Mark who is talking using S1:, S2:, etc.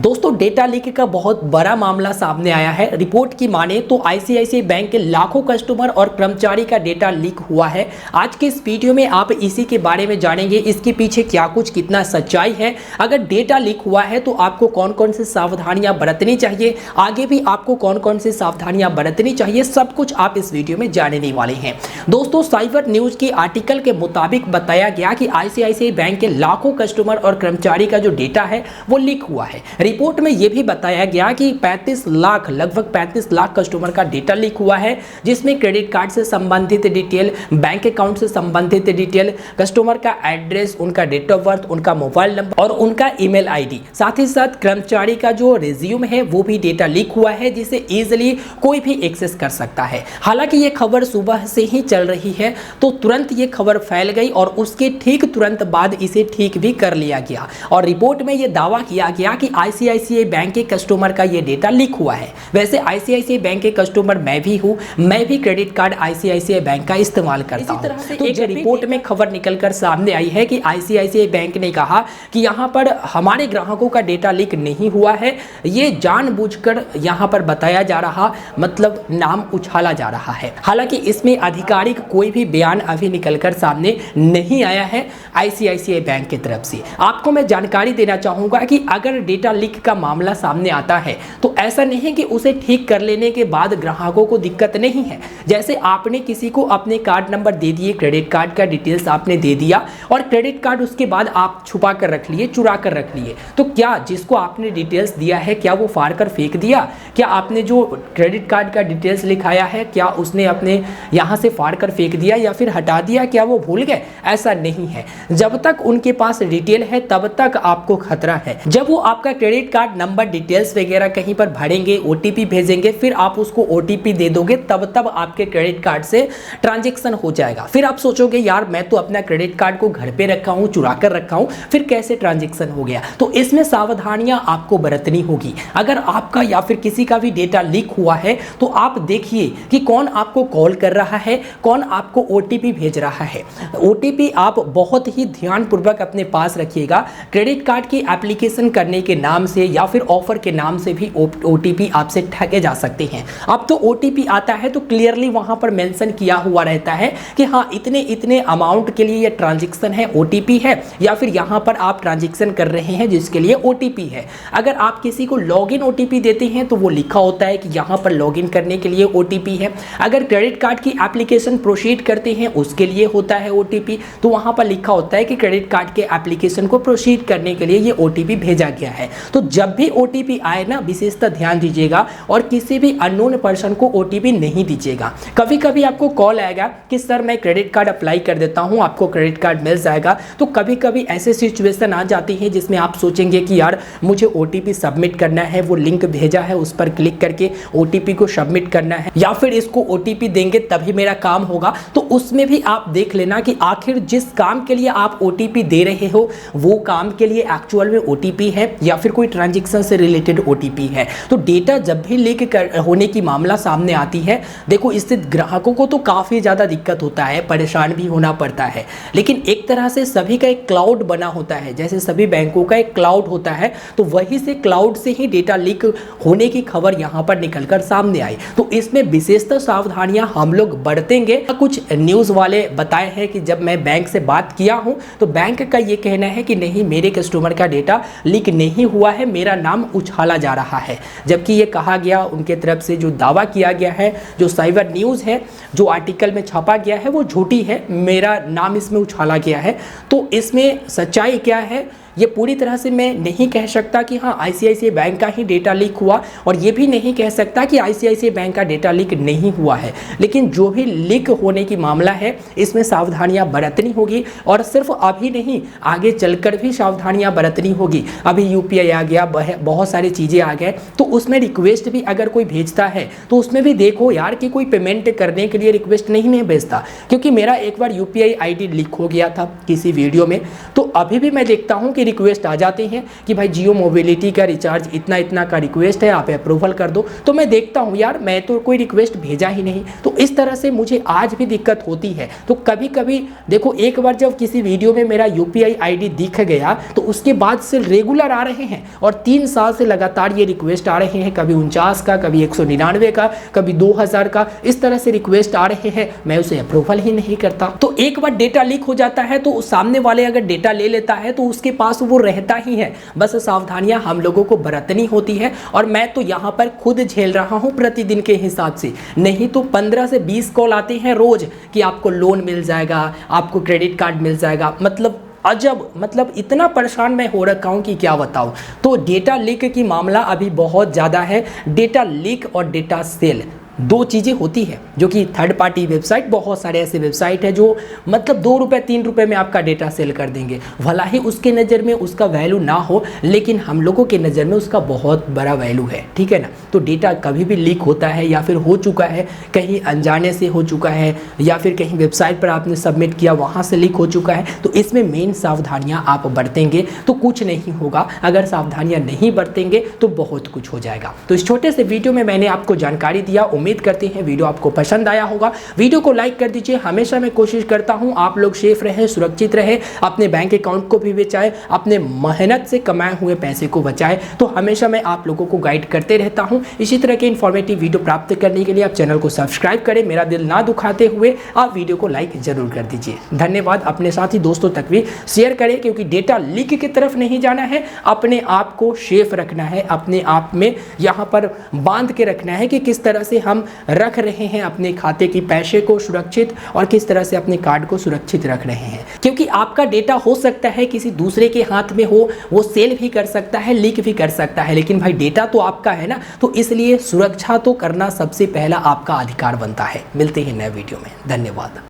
S1: दोस्तों data leak का बहुत बड़ा मामला सामने आया है। रिपोर्ट की माने तो आईसीआईसीआई बैंक के लाखों कस्टमर और कर्मचारी का डेटा लीक हुआ है। आज के इस वीडियो में आप इसी के बारे में जानेंगे, इसके पीछे क्या कुछ कितना सच्चाई है, अगर डेटा लीक हुआ है तो आपको कौन कौन सी सावधानियां बरतनी चाहिए, आगे भी आपको कौन कौन सी सावधानियां बरतनी चाहिए, सब कुछ आप इस वीडियो में जानने वाले हैं। दोस्तों साइबर न्यूज के आर्टिकल के मुताबिक बताया गया कि आईसीआईसीआई बैंक के लाखों कस्टमर और कर्मचारी का जो डेटा है वो लीक हुआ है। रिपोर्ट में यह भी बताया गया कि 35 लाख लगभग 35 लाख कस्टमर का डेटा लीक हुआ है, जिसमें क्रेडिट कार्ड से संबंधित डिटेल, बैंक अकाउंट से संबंधित डिटेल, कस्टमर का एड्रेस, उनका डेट ऑफ बर्थ, उनका मोबाइल नंबर और उनका ईमेल आईडी, साथ ही साथ कर्मचारी का जो रिज्यूम है वो भी डेटा लीक हुआ है, जिसे इजीली कोई भी एक्सेस कर सकता है। हालांकि ये खबर सुबह से ही चल रही है तो तुरंत ये खबर फैल गई और उसके ठीक तुरंत बाद इसे ठीक भी कर लिया गया और रिपोर्ट में ये दावा किया गया कि आईसीआईसीआई बैंक के कस्टमर का ये डेटा लीक हुआ है। वैसे आईसीआईसीआई बैंक के कस्टमर मैं भी हूं, मैं भी क्रेडिट कार्ड आईसीआईसीआई बैंक का इस्तेमाल करता हूं। तो एक रिपोर्ट में खबर निकलकर सामने आई है कि आईसीआईसीआई बैंक ने कहा कि यहां पर हमारे ग्राहकों का डेटा लीक नहीं हुआ है, ये जानबूझकर यहां पर बताया जा रहा, मतलब नाम उछाला जा रहा है। हालांकि इसमें आधिकारिक कोई भी बयान अभी निकलकर सामने नहीं आया है आईसीआईसीआई बैंक की तरफ से। आपको मैं जानकारी देना चाहूंगा कि अगर डेटा लीक का मामला सामने आता है तो ऐसा नहीं है कि उसे ठीक कर लेने के बाद ग्राहकों को दिक्कत नहीं है। जैसे आपने किसी को अपने कार्ड नंबर दे दिए, क्रेडिट कार्ड का डिटेल्स आपने दे दिया और क्रेडिट कार्ड उसके बाद आप छुपा कर रख लिए, चुरा कर रख लिए, तो क्या जिसको आपने डिटेल्स दिया है क्या वो फाड़ कर फेंक दिया? क्या आपने जो क्रेडिट कार्ड का डिटेल्स लिखाया है क्या उसने अपने यहाँ से फाड़ कर फेंक दिया या फिर हटा दिया? क्या वो भूल गए? ऐसा नहीं है। जब तक उनके पास डिटेल है तब तक आपको खतरा है। जब वो आपका क्रेडिट कार्ड नंबर, डिटेल्स वगैरह कहीं पर भरेंगे, ओटीपी भेजेंगे, फिर आप उसको ओटीपी दे दोगे, तब आपके क्रेडिट कार्ड से ट्रांजैक्शन हो जाएगा। फिर आप सोचोगे यार मैं तो अपना क्रेडिट कार्ड को घर पे रखा हूं, चुरा कर रखा हूं, फिर कैसे ट्रांजैक्शन हो गया? तो इसमें सावधानियां आपको बरतनी होगी। अगर आपका या फिर किसी का भी डेटा लीक हुआ है तो आप देखिए कि कौन आपको कॉल कर रहा है, कौन आपको ओटीपी भेज रहा है। ओटीपी आप बहुत ही ध्यानपूर्वक अपने पास रखिएगा। क्रेडिट कार्ड की एप्लीकेशन करने के नाम से या फिर ऑफर के नाम से भी ओटीपी आपसे ठगे जा सकते हैं। अब तो ओटीपी आता है तो क्लियरली वहां पर मेंशन किया हुआ रहता है कि हाँ इतने इतने अमाउंट के लिए ये ट्रांजैक्शन है, ओटीपी है, या फिर यहां पर आप ट्रांजैक्शन कर रहे हैं जिसके लिए ओटीपी है। अगर आप किसी को लॉगिन ओटीपी देते हैं तो वो लिखा होता है कि यहां पर लॉगिन करने के लिए ओटीपी है। अगर क्रेडिट कार्ड की एप्लीकेशन प्रोसीड करते हैं उसके लिए होता है ओटीपी, तो वहां पर लिखा होता है कि क्रेडिट कार्ड के एप्लीकेशन को प्रोसीड करने के लिए ये ओटीपी भेजा गया है। तो जब भी ओटीपी आए ना, विशेषतः ध्यान दीजिएगा और किसी भी अननोन पर्सन को ओटीपी नहीं दीजिएगा। कभी कभी आपको कॉल आएगा कि सर मैं क्रेडिट कार्ड अप्लाई कर देता हूं, आपको क्रेडिट कार्ड मिल जाएगा। तो कभी कभी ऐसे सिचुएशन आ जाती है जिसमें आप सोचेंगे कि यार मुझे ओटीपी सबमिट करना है, वो लिंक भेजा है उस पर क्लिक करके ओटीपी को सबमिट करना है, या फिर इसको ओटीपी देंगे तभी मेरा काम होगा। तो उसमें भी आप देख लेना कि आखिर जिस काम के लिए आप ओटीपी दे रहे हो वो काम के लिए एक्चुअल में ओटीपी है या फिर कोई ट्रांजैक्शन से रिलेटेड ओटीपी है। तो डेटा जब भी लीक होने की मामला सामने आती है, देखो इससे ग्राहकों को तो काफी ज्यादा दिक्कत होता है, परेशान भी होना पड़ता है, लेकिन एक तरह से सभी का एक क्लाउड बना होता है, जैसे सभी बैंकों का एक क्लाउड होता है, तो वही से क्लाउड से ही डेटा लीक होने की खबर यहां पर निकलकर सामने आई। तो इसमें विशेषतः सावधानियां हम लोग बरतेंगे। कुछ न्यूज वाले बताए हैं कि जब मैं बैंक से बात किया हूं तो बैंक का ये कहना है कि नहीं मेरे कस्टमर का डेटा लीक नहीं हुआ है, मेरा नाम उछाला जा रहा है। जबकि ये कहा गया उनके तरफ से, जो दावा किया गया है, जो साइबर न्यूज़ है, जो आर्टिकल में छापा गया है वो झूठी है, मेरा नाम इसमें उछाला गया है। तो इसमें सच्चाई क्या है ये पूरी तरह से मैं नहीं कह सकता कि हाँ आईसीआईसीआई बैंक का ही डेटा लीक हुआ, और ये भी नहीं कह सकता कि आईसीआईसीआई बैंक का डेटा लीक नहीं हुआ है। लेकिन जो भी लीक होने की मामला है इसमें सावधानियां बरतनी होगी, और सिर्फ अभी नहीं आगे चलकर भी सावधानियां बरतनी होगी। अभी यूपीआई आ गया, बहुत सारी चीज़ें आ गए, तो उसमें रिक्वेस्ट भी अगर कोई भेजता है तो उसमें भी देखो यार कि कोई पेमेंट करने के लिए रिक्वेस्ट नहीं भेजता। क्योंकि मेरा एक बार यूपीआई आईडी लीक हो गया था किसी वीडियो में, तो अभी भी मैं देखता हूँ कि रिक्वेस्ट आ जाते हैं कि भाई जियो मोबिलिटी का रिचार्ज इतना इतना का रिक्वेस्ट है, आप अप्रूवल कर दो। तो मैं देखता हूँ यार मैं तो कोई रिक्वेस्ट भेजा ही नहीं। तो इस तरह से मुझे आज भी दिक्कत होती है। तो कभी कभी देखो, एक बार जब किसी वीडियो में मेरा UPI ID दिख गया तो उसके बाद से रेगुलर आ रहे हैं और 3 साल से लगातार ये रिक्वेस्ट आ रहे हैं, कभी 49 का, कभी 199 का, कभी 2000 का, इस तरह से रिक्वेस्ट आ रहे हैं। मैं उसे अप्रूवल ही नहीं करता। तो एक बार डेटा लीक हो जाता है तो सामने वाले अगर डेटा ले लेता है तो उसके पास वो रहता ही है। बस सावधानियां हम लोगों को बरतनी होती है और मैं तो यहाँ पर खुद झेल रहा हूँ प्रतिदिन के हिसाब से। नहीं तो 15 से 20 कॉल आते हैं रोज कि आपको लोन मिल जाएगा, आपको क्रेडिट कार्ड मिल जाएगा। मतलब अजब, मतलब इतना परेशान मैं हो रखा हूँ कि क्या बताऊँ। तो डेटा लीक की मामला अभी बहुत ज़्यादा है। डेटा लीक और डेटा सेल दो चीज़ें होती है जो कि थर्ड पार्टी वेबसाइट, बहुत सारे ऐसे वेबसाइट है जो मतलब 2 रुपये 3 रुपये में आपका डेटा सेल कर देंगे। भला ही उसके नज़र में उसका वैल्यू ना हो, लेकिन हम लोगों के नज़र में उसका बहुत बड़ा वैल्यू है, ठीक है ना। तो डेटा कभी भी लीक होता है या फिर हो चुका है, कहीं अनजाने से हो चुका है या फिर कहीं वेबसाइट पर आपने सबमिट किया वहाँ से लीक हो चुका है, तो इसमें मेन सावधानियाँ आप बरतेंगे तो कुछ नहीं होगा। अगर सावधानियाँ नहीं बरतेंगे तो बहुत कुछ हो जाएगा। तो इस छोटे से वीडियो में मैंने आपको जानकारी दिया। उम्मीद करते हैं वीडियो आपको पसंद आया होगा। वीडियो को लाइक कर दीजिए। हमेशा मैं कोशिश करता हूं आप लोग सेफ रहे, सुरक्षित रहे, अपने बैंक अकाउंट को भी बचाएं, अपने मेहनत से कमाए हुए पैसे को बचाएं। तो हमेशा मैं आप लोगों को गाइड करते रहता हूं। इसी तरह के इन्फॉर्मेटिव वीडियो प्राप्त करने के लिए आप चैनल को सब्सक्राइब करें। मेरा दिल ना दुखाते हुए आप वीडियो को लाइक जरूर कर दीजिए। धन्यवाद। अपने साथी दोस्तों तक भी शेयर करें, क्योंकि डेटा लीक की तरफ नहीं जाना है, अपने आप को सेफ रखना है, अपने आप में यहाँ पर बांध के रखना है कि किस तरह से हम रख रहे हैं अपने खाते की पैसे को सुरक्षित और किस तरह से अपने कार्ड को सुरक्षित रख रहे हैं। क्योंकि आपका डेटा हो सकता है किसी दूसरे के हाथ में हो, वो सेल भी कर सकता है, लीक भी कर सकता है, लेकिन भाई डेटा तो आपका है ना। तो इसलिए सुरक्षा तो करना सबसे पहला आपका अधिकार बनता है। मिलते हैं नए वीडियो में। धन्यवाद।